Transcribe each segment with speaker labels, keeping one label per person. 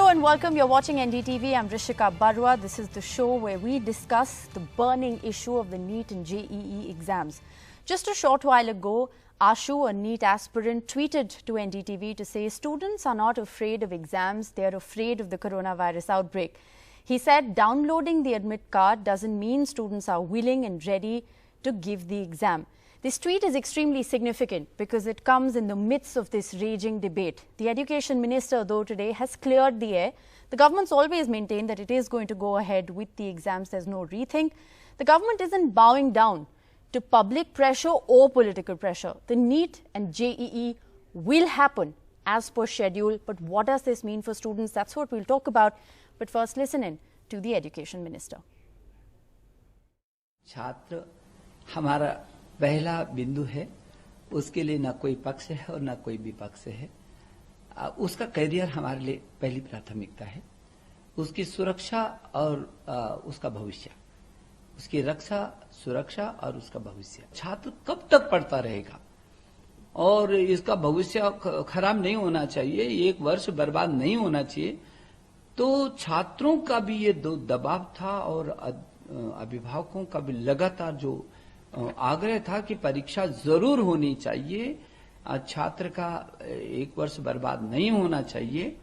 Speaker 1: and welcome. You're watching NDTV. I'm Rishika Barua. This is the show where we discuss the burning issue of the NEET and JEE exams. Just a short while ago, Ashu, a NEET aspirant, tweeted to NDTV to say students are not afraid of exams, they're afraid of the coronavirus outbreak. He said downloading the admit card doesn't mean students are willing and ready to give the exam. This tweet is extremely significant because it comes in the midst of this raging debate. The Education Minister, though, today has cleared the air. The government's always maintained that it is going to go ahead with the exams. There's no rethink. The government isn't bowing down to public pressure or political pressure. The NEET and JEE will happen as per schedule. But what does this mean for students? That's what we'll talk about. But first, listen in to the Education Minister.
Speaker 2: छात्र हमारा पहला बिंदु है, उसके लिए ना कोई पक्ष है और ना कोई विपक्ष है। उसका करियर हमारे लिए पहली प्राथमिकता है। उसकी सुरक्षा और उसका भविष्य, उसकी रक्षा, सुरक्षा और उसका भविष्य। छात्र कब तक पढ़ता रहेगा और इसका भविष्य खराब नहीं होना चाहिए, एक वर्ष बर्बाद नहीं होना चाहिए। तो छात्रों का भी ये दबाव था और अभिभावकों का भी लगातार जो आग्रह था कि परीक्षा जरूर होनी चाहिए, छात्र का एक वर्ष बर्बाद नहीं होना चाहिए।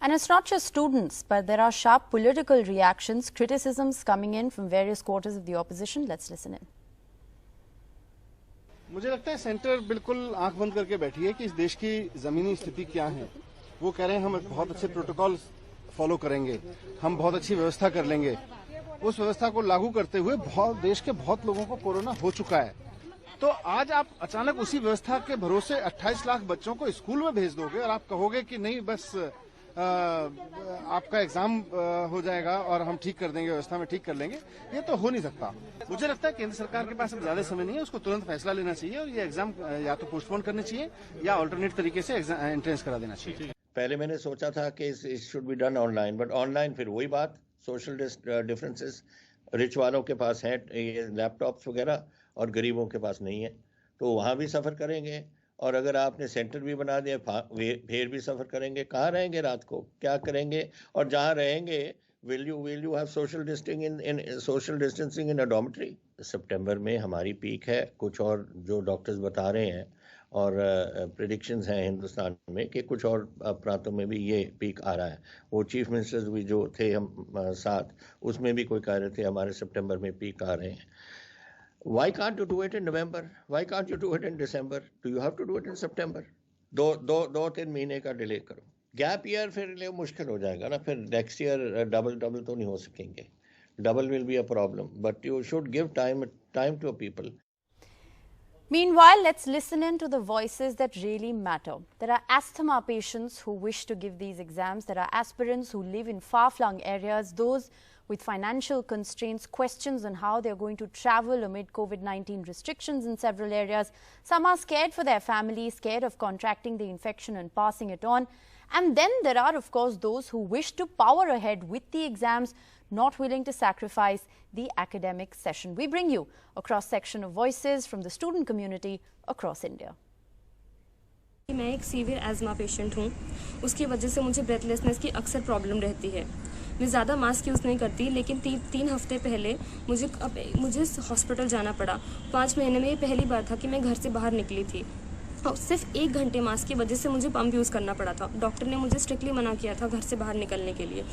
Speaker 1: And it's not just students, but there are sharp political reactions, criticisms coming in from various quarters of the opposition. Let's listen in.
Speaker 3: मुझे लगता है सेंटर बिल्कुल आंख बंद करके बैठी है कि इस देश की जमीनी स्थिति क्या है। वो कह रहे हैं हम बहुत अच्छे प्रोटोकॉल फॉलो करेंगे, हम बहुत अच्छी व्यवस्था कर लेंगे। उस व्यवस्था को लागू करते हुए देश के बहुत लोगों को कोरोना हो चुका है। तो आज आप अचानक उसी व्यवस्था के भरोसे 28 लाख बच्चों को स्कूल में भेज दोगे और आप कहोगे कि नहीं बस आपका एग्जाम हो जाएगा और हम ठीक कर देंगे, व्यवस्था में ठीक कर लेंगे। ये तो हो नहीं सकता। मुझे लगता है केंद्र सरकार के पास अब ज्यादा समय नहीं है, उसको तुरंत फैसला लेना चाहिए और ये एग्जाम या तो पोस्टपोन करने चाहिए या ऑल्टरनेट तरीके से एंट्रेंस करा देना चाहिए।
Speaker 4: पहले मैंने सोचा था कि it should be done online, but online फिर वही बात, सोशल डिफरेंसेस, रिच वालों के पास हैं ये लैपटॉप्स वगैरह और गरीबों के पास नहीं है, तो वहाँ भी सफ़र करेंगे। और अगर आपने सेंटर भी बना दिया फिर भी सफ़र करेंगे। कहाँ रहेंगे रात को, क्या करेंगे? और जहाँ रहेंगे will you have social distancing in a dormitory? सितंबर में हमारी पीक है, कुछ और जो डॉक्टर्स बता रहे हैं और प्रेडिक्शंस हैं हिंदुस्तान में कि कुछ और प्रांतों में भी ये पीक आ रहा है। वो चीफ मिनिस्टर्स भी जो थे हम साथ, उसमें भी कोई कह रहे थे हमारे सितंबर में पीक आ रहे हैं। Why can't you do it in November? Why can't you do it in December? Do you have to do it in September? दो तीन महीने का डिले करो। गैप ईयर फिर ले मुश्किल हो जाएगा ना, फिर नेक्स्ट ईयर डबल तो नहीं हो सकेंगे। Double will be a problem, but you should give time to people.
Speaker 1: Meanwhile, let's listen in to the voices that really matter. There are asthma patients who wish to give these exams. There are aspirants who live in far-flung areas, those with financial constraints, questions on how they're going to travel amid COVID-19 restrictions in several areas. Some are scared for their families, scared of contracting the infection and passing it on. And then there are, of course, those who wish to power ahead with the exams, not willing to sacrifice the academic session. We bring you a cross-section of voices from the student community across India.
Speaker 5: मैं एक severe asthma patient हूँ, उसकी वजह से मुझे breathlessness की अक्सर problem रहती है। मैं ज़्यादा मास्क यूज़ नहीं करती, लेकिन 3 हफ्ते पहले मुझे हॉस्पिटल जाना पड़ा। 5 महीने में ये पहली बार था कि मैं घर से बाहर निकली थी और सिर्फ 1 घंटे मास्क की वजह से मुझे पंप यूज़ करना पड़ा था। डॉक्टर ने मुझे स्ट्रिक्टली मना किया था घर से बाहर निकलने के लिए।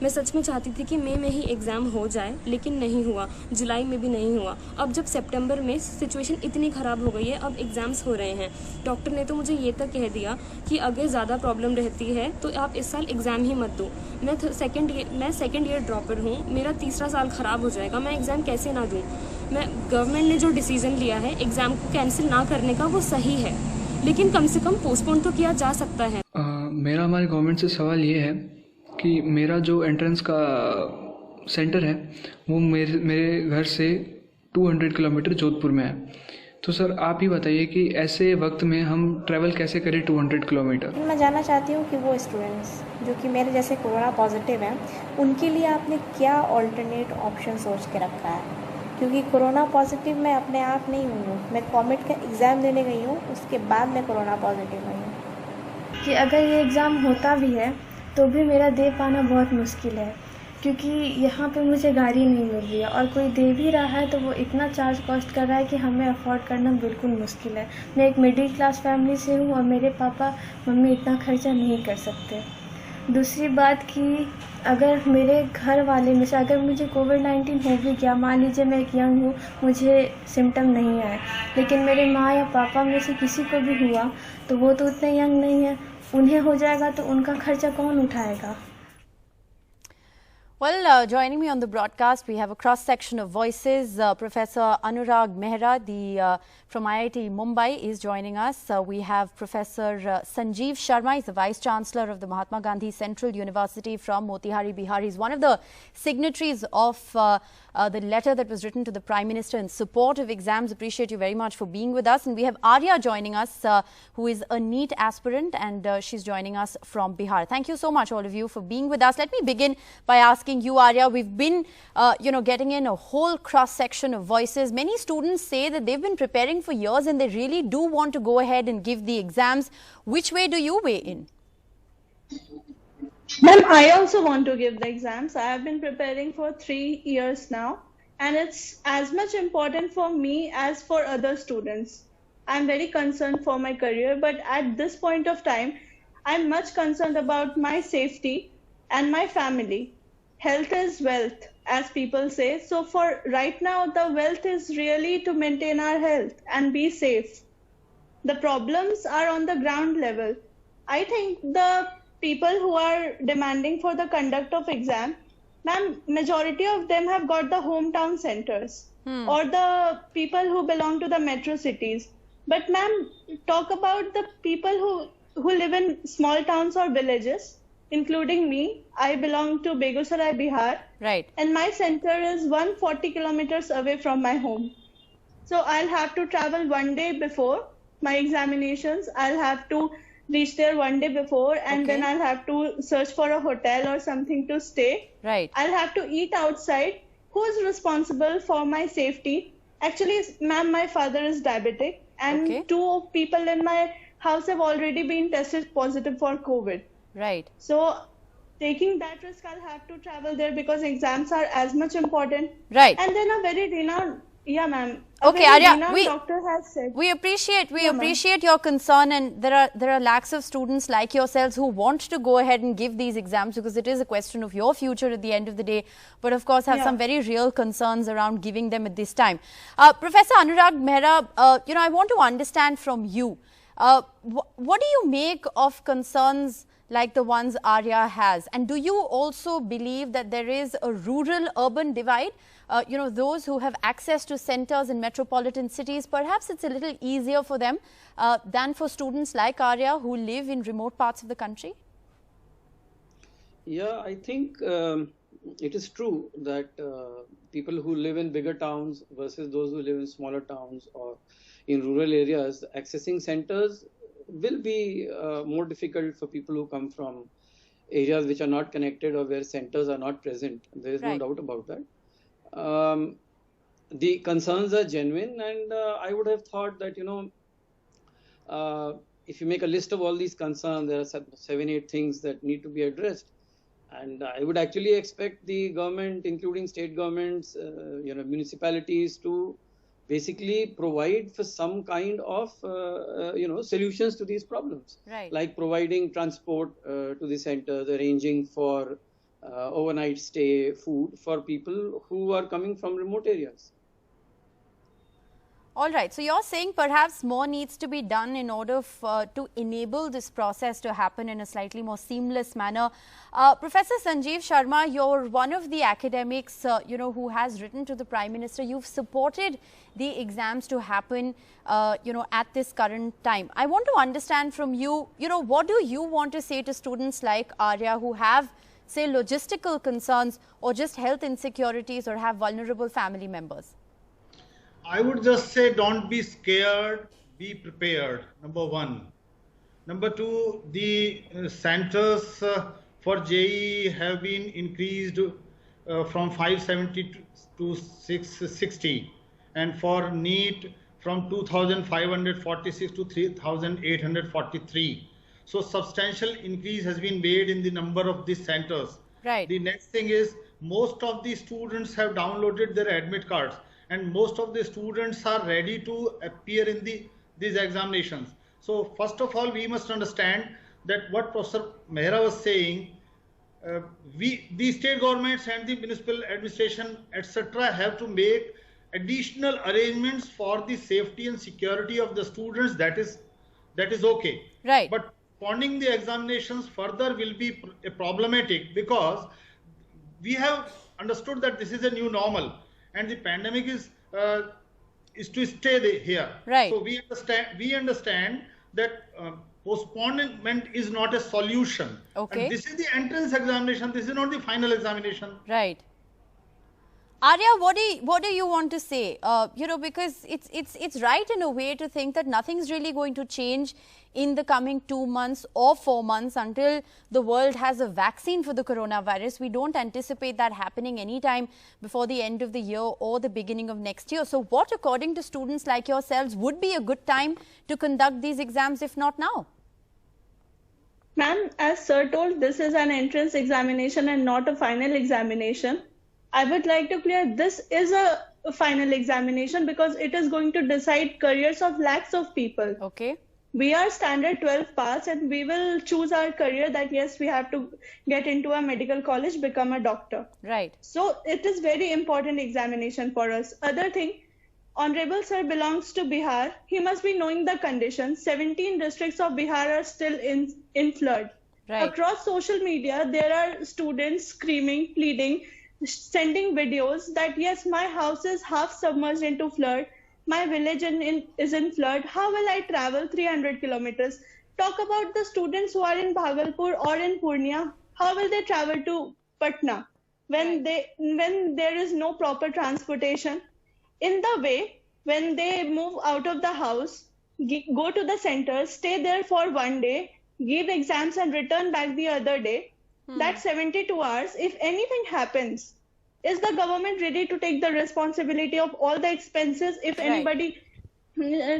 Speaker 5: मैं सच में चाहती थी कि मई में ही एग्ज़ाम हो जाए, लेकिन नहीं हुआ, जुलाई में भी नहीं हुआ। अब जब सितंबर में सिचुएशन इतनी ख़राब हो गई है, अब एग्ज़ाम्स हो रहे हैं। डॉक्टर ने तो मुझे ये तक कह दिया कि अगर ज़्यादा प्रॉब्लम रहती है तो आप इस साल एग्ज़ाम ही मत दो। मैं सेकेंड ईयर ड्रॉपर हूँ, मेरा तीसरा साल ख़राब हो जाएगा, मैं एग्ज़ाम कैसे ना दूँ? गवर्नमेंट ने जो डिसीज़न लिया है एग्ज़ाम को कैंसिल ना करने का, वो सही है, लेकिन कम से कम पोस्टपोन तो किया जा सकता है।
Speaker 6: मेरा हमारे गवर्नमेंट से सवाल ये है कि मेरा जो एंट्रेंस का सेंटर है वो मेरे घर से 200 किलोमीटर जोधपुर में है। तो सर आप ही बताइए कि ऐसे वक्त में हम ट्रैवल कैसे करें 200 किलोमीटर?
Speaker 7: मैं जानना चाहती हूँ कि वो स्टूडेंट्स जो कि मेरे जैसे कोरोना पॉजिटिव हैं, उनके लिए आपने क्या ऑल्टरनेट ऑप्शन सोच के रखा है? क्योंकि कोरोना पॉजिटिव मैं अपने आप नहीं हुई हूँ, मैं कॉमेट का एग्ज़ाम देने गई हूँ, उसके बाद मैं कोरोना पॉजिटिव हुई हूँ। कि अगर ये एग्ज़ाम होता भी है तो भी मेरा दे पाना बहुत मुश्किल है, क्योंकि यहाँ पे मुझे गाड़ी नहीं मिल रही है, और कोई दे भी रहा है तो वो इतना चार्ज कॉस्ट कर रहा है कि हमें अफोर्ड करना बिल्कुल मुश्किल है। मैं एक मिडिल क्लास फैमिली से हूँ और मेरे पापा मम्मी इतना खर्चा नहीं कर सकते। दूसरी बात कि अगर मेरे घर वाले में से अगर मुझे कोविड-19 हो भी गया, मान लीजिए मैं एक यंग हूँ, मुझे सिम्टम नहीं आए, लेकिन मेरे माँ या पापा में से किसी को भी हुआ तो वो तो उतने यंग नहीं है, उन्हें हो जाएगा तो उनका खर्चा कौन उठाएगा?
Speaker 1: Well, joining me on the broadcast, we have a cross-section of voices. Professor Anurag Mehra, from IIT Mumbai, is joining us. We have Professor Sanjeev Sharma, he's the Vice-Chancellor of the Mahatma Gandhi Central University from Motihari, Bihar. He's one of the signatories of the letter that was written to the Prime Minister in support of exams. Appreciate you very much for being with us. And we have Arya joining us, who is a NEET aspirant, and she's joining us from Bihar. Thank you so much, all of you, for being with us. Let me begin by asking you, Arya. We've been, getting in a whole cross-section of voices. Many students say that they've been preparing for years and they really do want to go ahead and give the exams. Which way do you weigh in?
Speaker 8: Ma'am, I also want to give the exams. I have been preparing for 3 years now, and it's as much important for me as for other students. I'm very concerned for my career, but at this point of time, I'm much concerned about my safety and my family. Health is wealth, as people say. So for right now, the wealth is really to maintain our health and be safe. The problems are on the ground level. I think the people who are demanding for the conduct of exam, ma'am, majority of them have got the hometown centers or the people who belong to the metro cities. But ma'am, talk about the people who live in small towns or villages, including me. I belong to Begusarai, Bihar.
Speaker 1: Right.
Speaker 8: And my center is 140 kilometers away from my home. So I'll have to travel one day before my examinations. I'll have to reach there one day before, and then I'll have to search for a hotel or something to stay.
Speaker 1: Right.
Speaker 8: I'll have to eat outside. Who is responsible for my safety? Actually, ma'am, my father is diabetic, and 2 people in my house have already been tested positive for COVID.
Speaker 1: Right.
Speaker 8: So taking that risk, I'll have to travel there because exams are as much important.
Speaker 1: Right.
Speaker 8: And then a very renowned, yeah, ma'am.
Speaker 1: Okay, Arya,
Speaker 8: doctor has said.
Speaker 1: We appreciate your concern, and there are lakhs of students like yourselves who want to go ahead and give these exams because it is a question of your future at the end of the day, but of course have some very real concerns around giving them at this time. Professor Anurag Mehra, I want to understand from you, what do you make of concerns like the ones Arya has? And do you also believe that there is a rural-urban divide? Those who have access to centers in metropolitan cities, perhaps it's a little easier for them than for students like Arya who live in remote parts of the country?
Speaker 9: Yeah, I think it is true that people who live in bigger towns versus those who live in smaller towns or in rural areas, accessing centers will be more difficult for people who come from areas which are not connected or where centers are not present. There is no doubt about that. The concerns are genuine, and I would have thought that, if you make a list of all these concerns, there are 7-8 things that need to be addressed. And I would actually expect the government, including state governments, municipalities, to basically provide for some kind of, solutions to these problems.
Speaker 1: Right.
Speaker 9: Like providing transport to the centers, arranging for overnight stay, food for people who are coming from remote areas.
Speaker 1: All right. So you're saying perhaps more needs to be done in order to enable this process to happen in a slightly more seamless manner. Professor Sanjeev Sharma, you're one of the academics, who has written to the Prime Minister. You've supported the exams to happen, at this current time. I want to understand from you, what do you want to say to students like Arya who have, say, logistical concerns or just health insecurities or have vulnerable family members?
Speaker 10: I would just say, don't be scared, be prepared, number one. Number two, the centers for JEE have been increased from 570 to 660, and for NEET from 2,546 to 3,843. So substantial increase has been made in the number of these centers.
Speaker 1: Right.
Speaker 10: The next thing is most of the students have downloaded their admit cards, and most of the students are ready to appear in these examinations. So first of all, we must understand that what Professor Mehra was saying, the state governments and the municipal administration, etc., have to make additional arrangements for the safety and security of the students. That is okay.
Speaker 1: Right.
Speaker 10: But postponing the examinations further will be problematic, because we have understood that this is a new normal and the pandemic is to stay here.
Speaker 1: Right.
Speaker 10: So we understand that postponement is not a solution.
Speaker 1: Okay.
Speaker 10: And this is the entrance examination. This is not the final examination.
Speaker 1: Right. Arya, what do you want to say? Because it's right in a way to think that nothing's really going to change in the coming 2 months or 4 months until the world has a vaccine for the coronavirus. We don't anticipate that happening anytime before the end of the year or the beginning of next year. So what, according to students like yourselves, would be a good time to conduct these exams, if not now?
Speaker 8: Ma'am, as sir told, this is an entrance examination and not a final examination. I would like to clear, this is a final examination because it is going to decide careers of lakhs of people.
Speaker 1: Okay.
Speaker 8: We are standard 12 pass and we will choose our career that yes, we have to get into a medical college, become a doctor.
Speaker 1: Right.
Speaker 8: So it is very important examination for us. Other thing, Honorable Sir belongs to Bihar. He must be knowing the conditions. 17 districts of Bihar are still in flood.
Speaker 1: Right.
Speaker 8: Across social media, there are students screaming, pleading, sending videos that yes, my house is half submerged into flood. My village is in flood. How will I travel 300 kilometers? Talk about the students who are in Bhagalpur or in Purnia. How will they travel to Patna when there is no proper transportation? In the way, when they move out of the house, go to the center, stay there for 1 day, give exams and return back the other day, that's 72 hours. If anything happens, is the government ready to take the responsibility of all the expenses if anybody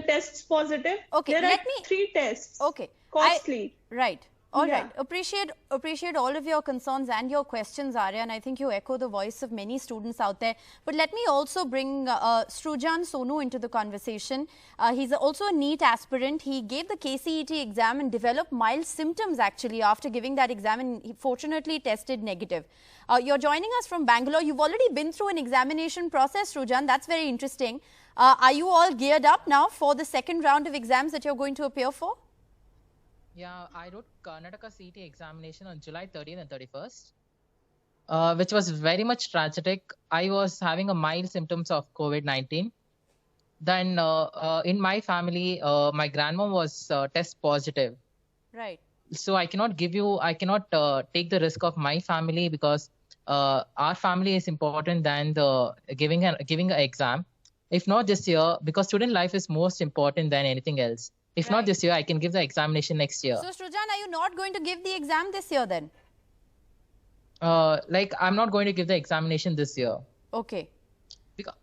Speaker 8: tests positive?
Speaker 1: Okay,
Speaker 8: there are 3 tests.
Speaker 1: Okay.
Speaker 8: Costly.
Speaker 1: Right. All right. Appreciate all of your concerns and your questions, Arya, and I think you echo the voice of many students out there. But let me also bring Srujan Sonu into the conversation. He's also a NEET aspirant. He gave the KCET exam and developed mild symptoms actually after giving that exam, and he fortunately tested negative. You're joining us from Bangalore. You've already been through an examination process, Srujan. That's very interesting. Are you all geared up now for the second round of exams that you're going to appear for?
Speaker 11: Yeah, I wrote Karnataka CET examination on July 30th and 31st, which was very much tragic. I was having a mild symptoms of COVID-19. Then in my family, my grandma was test positive.
Speaker 1: Right.
Speaker 11: So I cannot take the risk of my family because our family is important than the giving an exam. If not this year, because student life is most important than anything else. If not this year, I can give the examination next year.
Speaker 1: So, Srujan, are you not going to give the exam this year then?
Speaker 11: I'm not going to give the examination this year.
Speaker 1: Okay.
Speaker 11: Because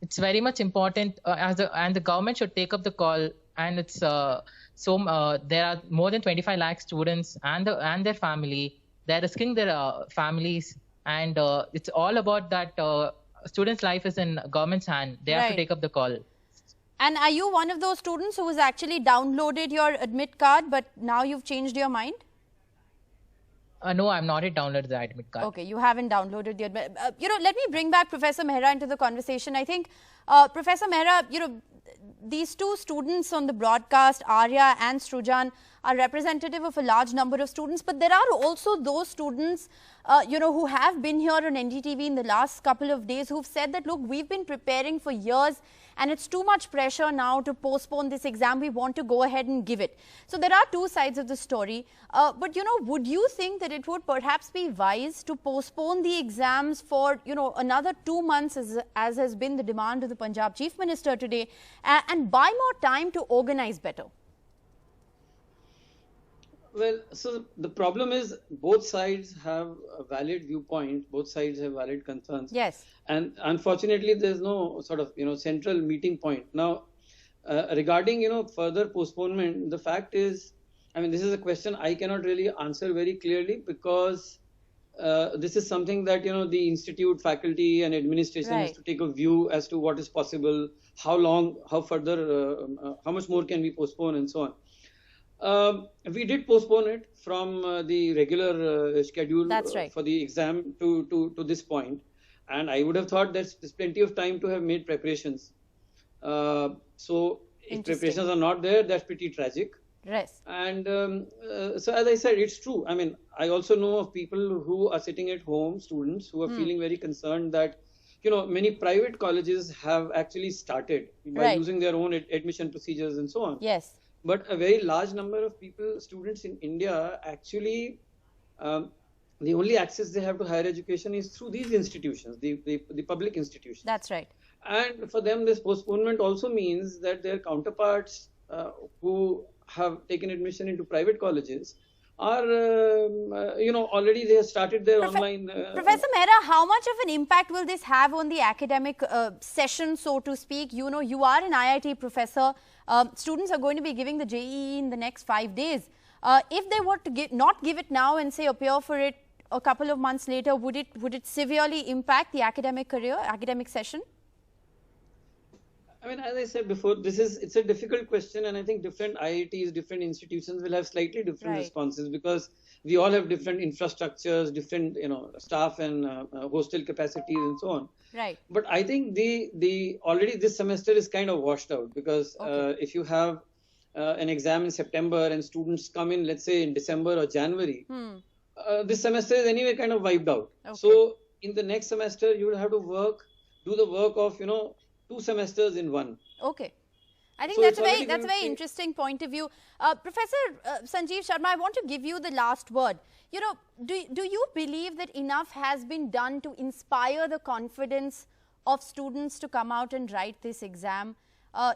Speaker 11: it's very much important, and the government should take up the call. And it's there are more than 25 lakh students and their family. They're risking their families, and it's all about that. Students' life is in government's hand. They have to take up the call.
Speaker 1: And are you one of those students who has actually downloaded your admit card, but now you've changed your mind?
Speaker 11: No, I'm not yet downloaded the admit card.
Speaker 1: Okay, you haven't downloaded the admit. Let me bring back Professor Mehra into the conversation. I think, Professor Mehra, these two students on the broadcast, Arya and Srujan, are representative of a large number of students, but there are also those students, who have been here on NDTV in the last couple of days who've said that, look, we've been preparing for years and it's too much pressure now to postpone this exam. We want to go ahead and give it. So there are two sides of the story. But, would you think that it would perhaps be wise to postpone the exams for, another 2 months as has been the demand of the Punjab Chief Minister today and buy more time to organize better?
Speaker 9: Well, so the problem is both sides have a valid viewpoint, both sides have valid concerns.
Speaker 1: Yes.
Speaker 9: And unfortunately, there's no sort of, central meeting point. Now, regarding, further postponement, the fact is, I mean, this is a question I cannot really answer very clearly, because this is something that, you know, the institute, faculty and administration has to take a view as to what is possible, how long, how further, how much more can we postpone, and so on. We did postpone it from the regular schedule for the exam to this point, and I would have thought that there's plenty of time to have made preparations. So if preparations are not there, that's pretty tragic.
Speaker 1: Yes.
Speaker 9: And so, as I said, it's true. I mean, I also know of people who are sitting at home, students who are feeling very concerned that, you know, many private colleges have actually started by using their own admission procedures and so on.
Speaker 1: Yes.
Speaker 9: But a very large number of people, students in India, actually, the only access they have to higher education is through these institutions, the public institutions.
Speaker 1: That's right.
Speaker 9: And for them, this postponement also means that their counterparts who have taken admission into private colleges are, you know, already they have started their online...
Speaker 1: Professor Mehra, how much of an impact will this have on the academic session, so to speak? You know, you are an IIT professor. Students are going to be giving the JEE in the next 5 days. If they were to not give it now and say appear for it a couple of months later, would it severely impact the academic career, academic session?
Speaker 9: I mean, as I said before, it's a difficult question, and I think different IITs, different institutions will have slightly different responses, because we all have different infrastructures, different, you know, staff and hostel capacities and so on.
Speaker 1: Right.
Speaker 9: But I think the already this semester is kind of washed out, because if you have an exam in September and students come in, let's say in December or January, this semester is anyway kind of wiped out. So in the next semester, you will have to do the work of, you know, 2 semesters in one.
Speaker 1: Okay. I think that's a very interesting point of view. Professor Sanjeev Sharma, I want to give you the last word. You know, do you believe that enough has been done to inspire the confidence of students to come out and write this exam?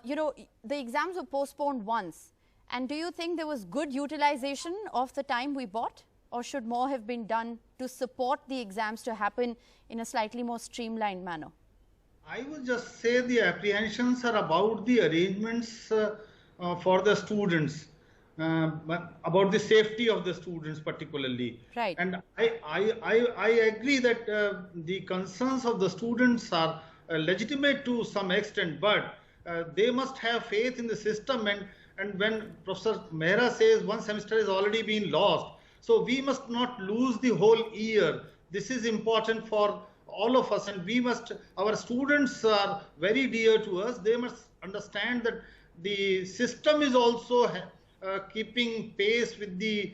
Speaker 1: You know, the exams were postponed once. And do you think there was good utilization of the time we bought? Or should more have been done to support the exams to happen in a slightly more streamlined manner?
Speaker 10: I would just say the apprehensions are about the arrangements for the students, but about the safety of the students particularly.
Speaker 1: Right.
Speaker 10: And I agree that the concerns of the students are legitimate to some extent, but they must have faith in the system. And when Professor Mehra says one semester has already been lost, so we must not lose the whole year. This is important for all of us, and we must, our students are very dear to us. They must understand that the system is also keeping pace with the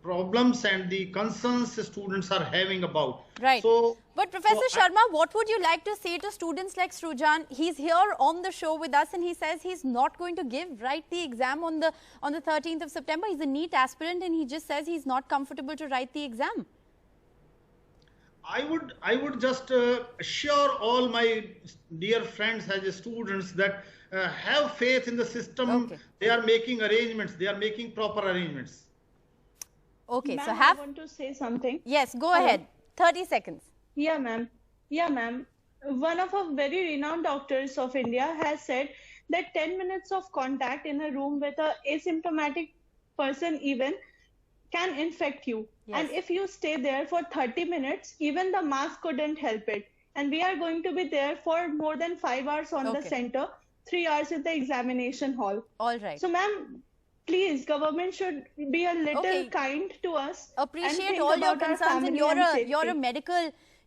Speaker 10: problems and the concerns the students are having about.
Speaker 1: Right.
Speaker 10: So,
Speaker 1: but Professor Sharma, what would you like to say to students like Srujan? He's here on the show with us and he says he's not going to write the exam on the 13th of September. He's a NEET aspirant and he just says he's not comfortable to write the exam.
Speaker 10: I would just assure all my dear friends as students that have faith in the system. Okay. They are making arrangements. They are making proper arrangements.
Speaker 1: Okay, so
Speaker 8: I want to say something.
Speaker 1: Yes, go ahead. 30 seconds.
Speaker 8: Yeah, ma'am. Yeah, ma'am. One of our very renowned doctors of India has said that 10 minutes of contact in a room with an asymptomatic person even can infect you. Yes. And if you stay there for 30 minutes, even the mask couldn't help it. And we are going to be there for more than 5 hours on the center, 3 hours in the examination hall.
Speaker 1: All right.
Speaker 8: So, ma'am, please, government should be a little kind to us.
Speaker 1: Appreciate all your concerns, and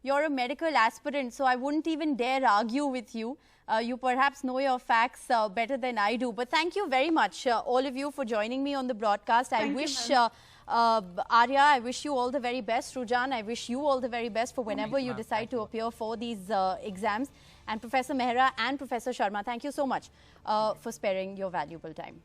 Speaker 1: you're a medical aspirant, so I wouldn't even dare argue with you. You perhaps know your facts better than I do. But thank you very much, all of you, for joining me on the broadcast. I wish Arya, I wish you all the very best. Srujan, I wish you all the very best for whenever you decide to appear for these exams. And Professor Mehra and Professor Sharma, thank you so much for sparing your valuable time.